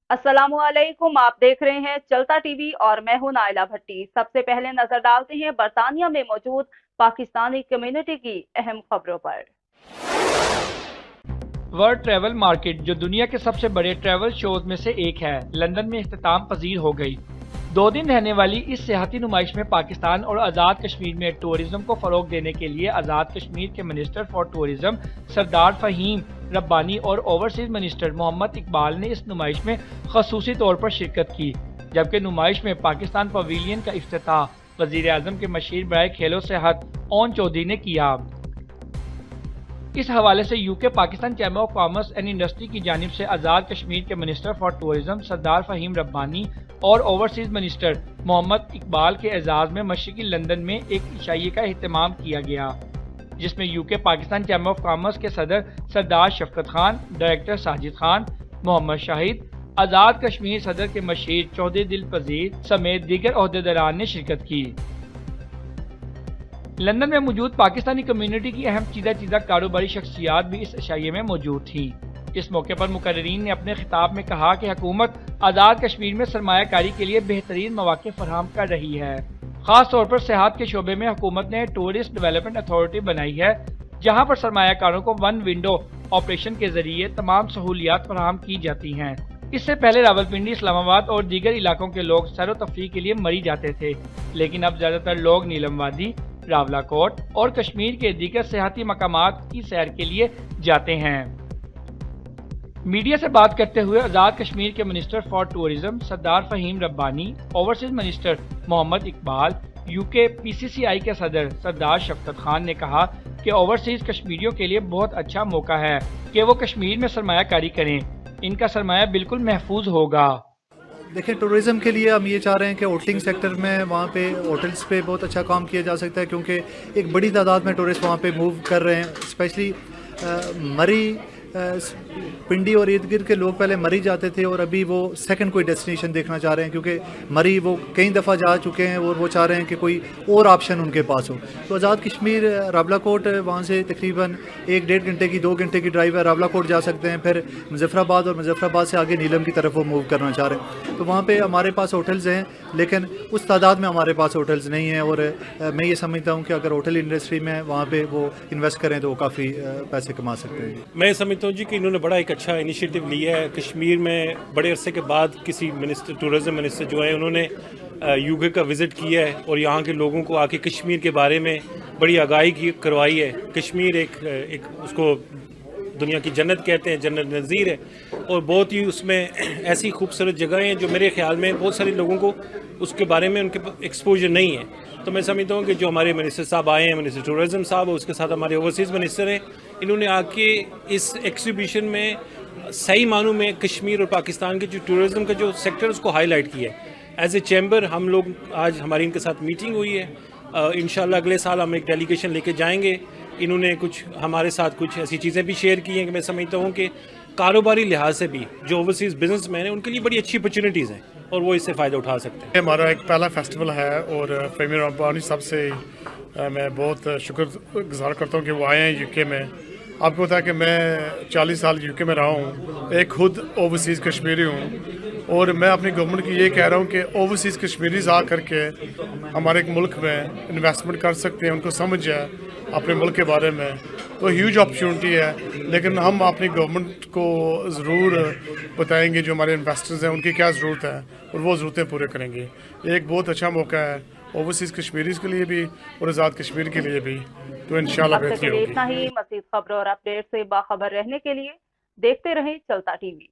अस्सलामु अलैकुम। आप देख रहे हैं चलता टीवी और मैं हूं नाइला भट्टी। सबसे पहले नजर डालते हैं बरतानिया में मौजूद पाकिस्तानी कम्युनिटी की अहम खबरों पर। वर्ल्ड ट्रैवल मार्केट, जो दुनिया के सबसे बड़े ट्रैवल शोज में से एक है, लंदन में इख्तिताम पजीर हो गई। 2 दिन रहने वाली इस सियाहती नुमाइश में पाकिस्तान और आज़ाद कश्मीर में टूरिज्म को फरोग देने के लिए आज़ाद कश्मीर के minister for tourism Sardar Fahim Rabbani और ओवरसीज मिनिस्टर मोहम्मद इकबाल ने इस नुमाइश में खसूसी तौर पर शिरकत की। जबकि नुमाइश में पाकिस्तान पवेलियन का इफ्तिताह वजीर आजम के मशीर बराए खेलो सेहत ओन चौधरी ने किया। इस हवाले से UK Pakistan chamber of commerce and industry की जानिब से आज़ाद कश्मीर के minister for tourism Sardar Fahim Rabbani और ओवरसीज मिनिस्टर मोहम्मद इकबाल के एजाज में मशरकी लंदन में एक इशाइये का एहतमाम किया गया, जिसमें UK Pakistan chamber of commerce के सदर सरदार शफकत खान, डायरेक्टर साजिद खान, मोहम्मद शाहिद, आज़ाद कश्मीर सदर के मशीर चौधरी दिल पजीर समेत दीगर ओहदेदारान ने शिरकत की। लंदन में मौजूद पाकिस्तानी कम्युनिटी की अहम चीज़ा कारोबारी शख्सियात भी इस इशाइये में मौजूद थी। इस मौके पर मुकर्रीन ने अपने खिताब में कहा कि हुकूमत आज़ाद कश्मीर में सरमायाकारी के लिए बेहतरीन मौके फराहम कर रही है। खास तौर पर सेहत के शोबे में हुकूमत ने टूरिस्ट डेवलपमेंट अथॉरिटी बनाई है, जहां पर सरमायाकारों को वन विंडो ऑपरेशन के जरिए तमाम सहूलियात फराहम की जाती हैं। इससे पहले रावलपिंडी, इस्लामाबाद और दीगर इलाकों के लोग सैर व तफरीह के लिए मरी जाते थे, लेकिन अब ज्यादातर लोग नीलम वादी, रावलाकोट और कश्मीर के दीगर सियाहती मकामात की सैर के लिए जाते हैं। मीडिया से बात करते हुए आज़ाद कश्मीर के minister for tourism Sardar Fahim Rabbani, overseas minister Mohammad Iqbal, UK PCCI के सदर सरदार शफकत खान ने कहा कि ओवरसीज कश्मीरियों के लिए बहुत अच्छा मौका है कि वो कश्मीर में सरमायाकारी करें। इनका सरमाया बिल्कुल महफूज होगा। देखिए, टूरिज़्म के लिए हम ये चाह रहे हैं कि होटलिंग सेक्टर में वहाँ पे होटल्स पे बहुत अच्छा काम किया जा सकता है, क्योंकि एक बड़ी तादाद में टूरिस्ट वहाँ पे मूव कर रहे हैं। स्पेशली मरी, पिंडी और इर्द गिर्द के लोग पहले मरी जाते थे और अभी वो सेकंड कोई डेस्टिनेशन देखना चाह रहे हैं, क्योंकि मरी वो कई दफ़ा जा चुके हैं और वो चाह रहे हैं कि कोई और ऑप्शन उनके पास हो। तो आज़ाद कश्मीर रावलाकोट, वहाँ से तकरीबन 1-1.5 घंटे की 2 घंटे की ड्राइव है, रावलाकोट जा सकते हैं। फिर मुजफ्फराबाद और मुजफ्फराबाद से आगे नीलम की तरफ वो मूव करना चाह रहे हैं। तो वहाँ पर हमारे पास होटल्स हैं, लेकिन उस तादाद में हमारे पास होटल्स नहीं हैं। और मैं ये समझता हूँ कि अगर होटल इंडस्ट्री में वहाँ पर वो इन्वेस्ट करें तो वो काफ़ी पैसे कमा सकते हैं। मैं समझता हूँ जी कि इन्होंने बड़ा एक अच्छा इनिशिएटिव लिया है। कश्मीर में बड़े अरसे के बाद किसी मिनिस्टर, टूरिज्म मिनिस्टर जो है, उन्होंने यूके का विज़िट किया है और यहाँ के लोगों को आके कश्मीर के बारे में बड़ी आगाही करवाई है। कश्मीर एक उसको दुनिया की जन्नत कहते हैं, जन्नत नज़ीर है, और बहुत ही उसमें ऐसी खूबसूरत जगह हैं जो मेरे ख्याल में बहुत सारे लोगों को उसके बारे में उनके एक्सपोजर नहीं है। तो मैं समझता हूँ कि जो हमारे मिनिस्टर साहब आए हैं, मिनिस्टर टूरिज्म साहब, उसके साथ हमारे ओवरसीज़ मिनिस्टर हैं, इन्होंने आके इस एग्जीबिशन में सही मानों में कश्मीर और पाकिस्तान के जो टूरिज्म का जो सेक्टर है उसको हाईलाइट किया है। एज ए चैम्बर हम लोग आज हमारी इनके साथ मीटिंग हुई है। इंशाल्लाह अगले साल हम एक डेलीगेशन लेके जाएंगे। इन्होंने कुछ हमारे साथ कुछ ऐसी चीज़ें भी शेयर की हैं कि मैं समझता हूँ कि कारोबारी लिहाज से भी जो ओवरसीज़ बिजनेसमैन हैं उनके लिए बड़ी अच्छी अपॉर्चुनिटीज़ हैं और वो इससे फ़ायदा उठा सकते हैं। हमारा एक पहला फेस्टिवल है और फहीम रब्बानी साहब से मैं बहुत शुक्रगुजार करता हूँ कि वो आए हैं यूके में। आपको पता है कि मैं 40 साल यूके में रहा हूँ, एक खुद ओवरसीज़ कश्मीरी हूँ, और मैं अपनी गवर्नमेंट की ये कह रहा हूँ कि ओवरसीज़ कश्मीरीज़ आ करके हमारे एक मुल्क में इन्वेस्टमेंट कर सकते हैं, उनको समझ है अपने मुल्क के बारे में, तो ह्यूज अपॉर्चुनिटी है। लेकिन हम अपनी गवर्नमेंट को ज़रूर बताएंगे जो हमारे इन्वेस्टर्स हैं उनकी क्या ज़रूरत है और वो ज़रूरतें पूरे करेंगे। एक बहुत अच्छा मौका है ओवरसीज़ कश्मीरीज़ के लिए भी और आज़ाद कश्मीर के लिए भी, तो इंशाल्लाह बेहतरी होगी। इतना ही। मज़ीद खबरों और अपडेट से बाखबर रहने के लिए देखते रहें चलता टीवी।